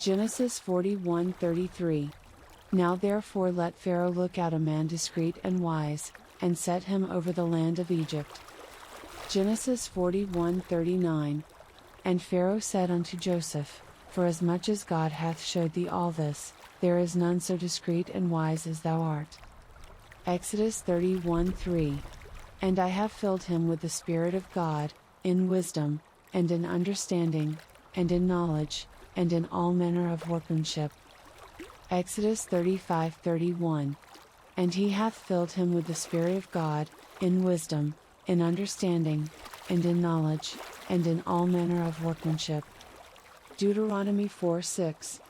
Genesis 41:33. Now therefore let Pharaoh look out a man discreet and wise, and set him over the land of Egypt. Genesis 41:39. And Pharaoh said unto Joseph, Forasmuch as God hath showed thee all this, there is none so discreet and wise as thou art. Exodus 31:3. And I have filled him with the Spirit of God, in wisdom, and in understanding, and in knowledge, and in all manner of workmanship. Exodus 35:31. And he hath filled him with the Spirit of God, in wisdom, in understanding, and in knowledge, and in all manner of workmanship. Deuteronomy 4:6.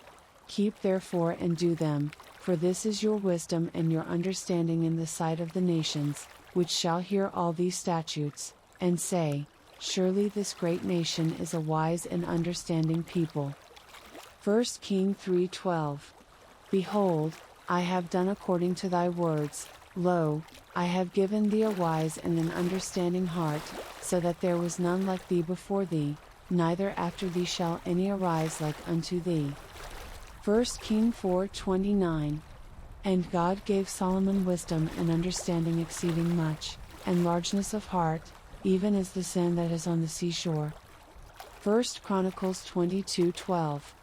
Keep therefore and do them, for this is your wisdom and your understanding in the sight of the nations, which shall hear all these statutes, and say, Surely this great nation is a wise and understanding people. 1 Kings 3:12. Behold, I have done according to thy words, lo, I have given thee a wise and an understanding heart, so that there was none like thee before thee, neither after thee shall any arise like unto thee. 1 Kings 4:29. And God gave Solomon wisdom and understanding exceeding much, and largeness of heart, even as the sand that is on the seashore. 1 Chronicles 22:12.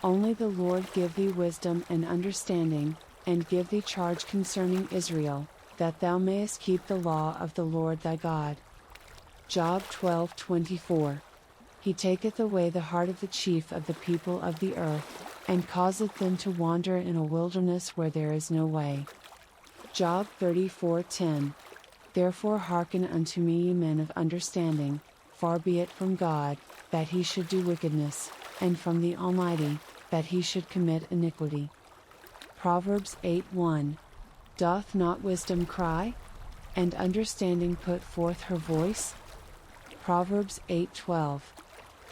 Only the Lord give thee wisdom and understanding, and give thee charge concerning Israel, that thou mayest keep the law of the Lord thy God. Job 12:24. He taketh away the heart of the chief of the people of the earth, and causeth them to wander in a wilderness where there is no way. Job 34:10. Therefore hearken unto me, ye men of understanding, far be it from God, that he should do wickedness, and from the Almighty, that he should commit iniquity. Proverbs 8:1. Doth not wisdom cry? And understanding put forth her voice? Proverbs 8:12.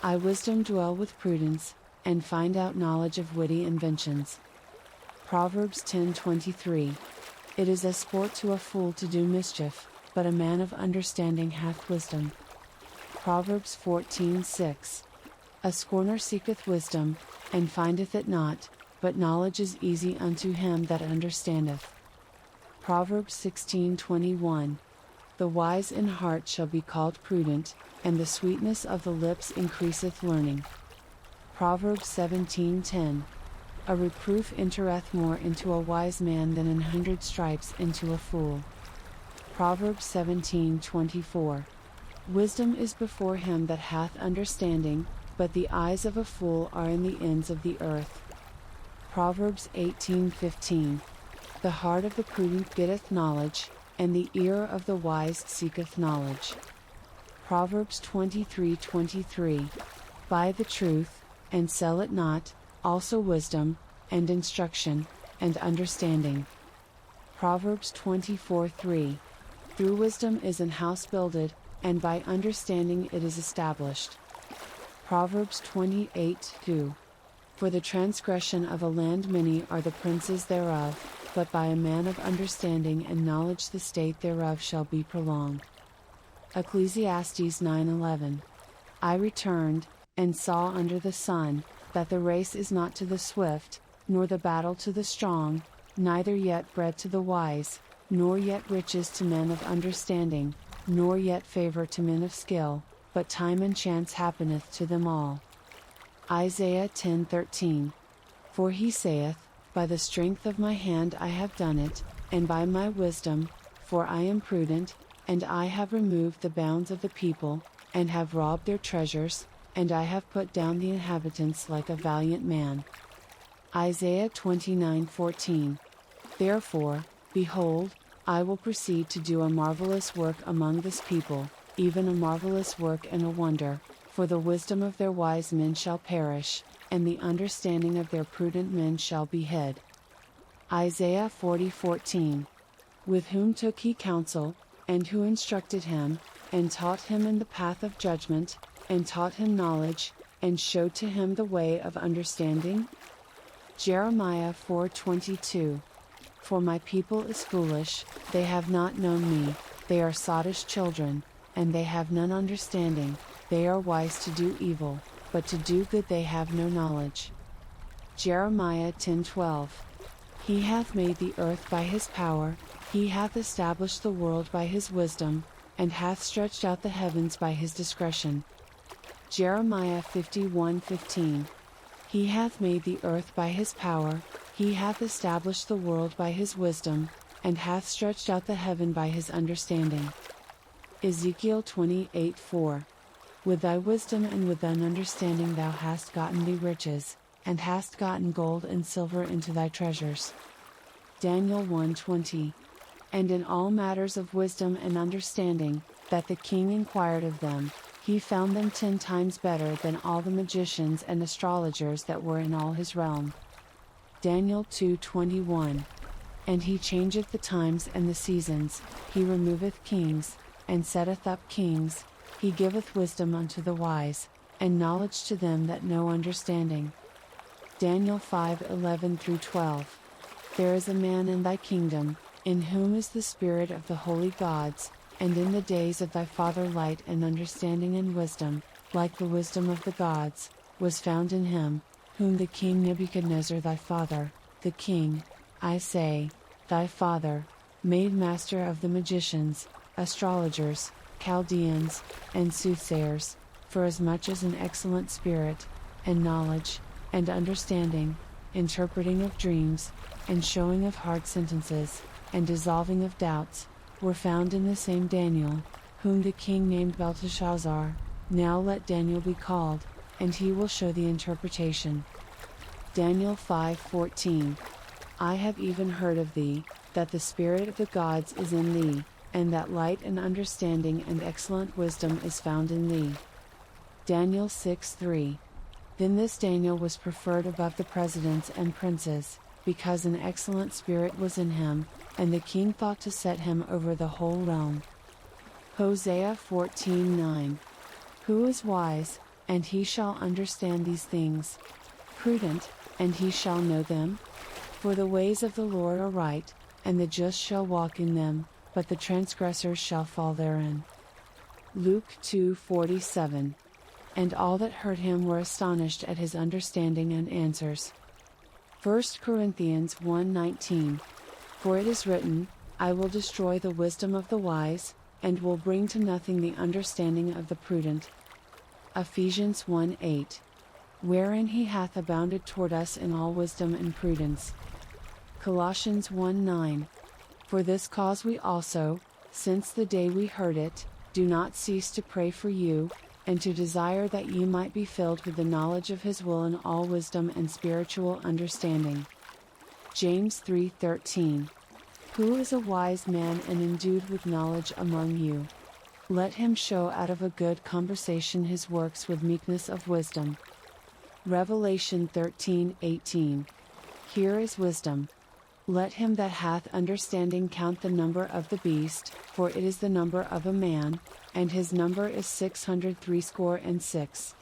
I wisdom dwell with prudence, and find out knowledge of witty inventions. Proverbs 10:23. It is a sport to a fool to do mischief, but a man of understanding hath wisdom. Proverbs 14:6. A scorner seeketh wisdom, and findeth it not, but knowledge is easy unto him that understandeth. Proverbs 16:21. The wise in heart shall be called prudent, and the sweetness of the lips increaseth learning. Proverbs 17:10. A reproof entereth more into a wise man than 100 stripes into a fool. Proverbs 17:24. Wisdom is before him that hath understanding, but the eyes of a fool are in the ends of the earth. Proverbs 18:15. The heart of the prudent getteth knowledge, and the ear of the wise seeketh knowledge. Proverbs 23:23. Buy the truth, and sell it not, also wisdom, and instruction, and understanding. Proverbs 24:3. Through wisdom is an house builded, and by understanding it is established. Proverbs 28:2. For the transgression of a land many are the princes thereof, but by a man of understanding and knowledge the state thereof shall be prolonged. Ecclesiastes 9:11. I returned, and saw under the sun, that the race is not to the swift, nor the battle to the strong, neither yet bread to the wise, nor yet riches to men of understanding, nor yet favor to men of skill, but time and chance happeneth to them all. Isaiah 10:13. For he saith, By the strength of my hand I have done it, and by my wisdom, for I am prudent, and I have removed the bounds of the people, and have robbed their treasures, and I have put down the inhabitants like a valiant man. Isaiah 29:14. Therefore, behold, I will proceed to do a marvelous work among this people, even a marvelous work and a wonder, for the wisdom of their wise men shall perish, and the understanding of their prudent men shall be hid. Isaiah 40:14. With whom took he counsel, and who instructed him, and taught him in the path of judgment, and taught him knowledge, and showed to him the way of understanding? Jeremiah 4:22. For my people is foolish, they have not known me, they are sottish children, and they have none understanding, they are wise to do evil, but to do good they have no knowledge. Jeremiah 10:12. He hath made the earth by his power, he hath established the world by his wisdom, and hath stretched out the heavens by his discretion. Jeremiah 51:15. He hath made the earth by his power, he hath established the world by his wisdom, and hath stretched out the heaven by his understanding. Ezekiel 28:4. With thy wisdom and with thine understanding thou hast gotten thee riches, and hast gotten gold and silver into thy treasures. Daniel 1:20. And in all matters of wisdom and understanding, that the king inquired of them, he found them 10 times better than all the magicians and astrologers that were in all his realm. Daniel 2:21. And he changeth the times and the seasons, he removeth kings, and setteth up kings, he giveth wisdom unto the wise, and knowledge to them that know understanding. Daniel 5:11-12. There is a man in thy kingdom, in whom is the spirit of the holy gods, and in the days of thy father light and understanding and wisdom, like the wisdom of the gods, was found in him, whom the king Nebuchadnezzar thy father, the king, I say, thy father, made master of the magicians, astrologers, Chaldeans, and soothsayers, for as much as an excellent spirit, and knowledge, and understanding, interpreting of dreams, and showing of hard sentences, and dissolving of doubts, were found in the same Daniel, whom the king named Belteshazzar. Now let Daniel be called, and he will show the interpretation. Daniel 5:14. I have even heard of thee, that the spirit of the gods is in thee, and that light and understanding and excellent wisdom is found in thee. Daniel 6:3. Then this Daniel was preferred above the presidents and princes, because an excellent spirit was in him, and the king thought to set him over the whole realm. Hosea 14:9. Who is wise, and he shall understand these things? Prudent, and he shall know them? For the ways of the Lord are right, and the just shall walk in them, but the transgressors shall fall therein. Luke 2:47. And all that heard him were astonished at his understanding and answers. 1 Corinthians 1:19. For it is written, I will destroy the wisdom of the wise, and will bring to nothing the understanding of the prudent. Ephesians 1:8. Wherein he hath abounded toward us in all wisdom and prudence. Colossians 1:9. For this cause we also, since the day we heard it, do not cease to pray for you, and to desire that ye might be filled with the knowledge of his will in all wisdom and spiritual understanding. James 3:13. Who is a wise man and endued with knowledge among you? Let him show out of a good conversation his works with meekness of wisdom. Revelation 13:18. Here is wisdom. Let him that hath understanding count the number of the beast, for it is the number of a man, and his number is 666.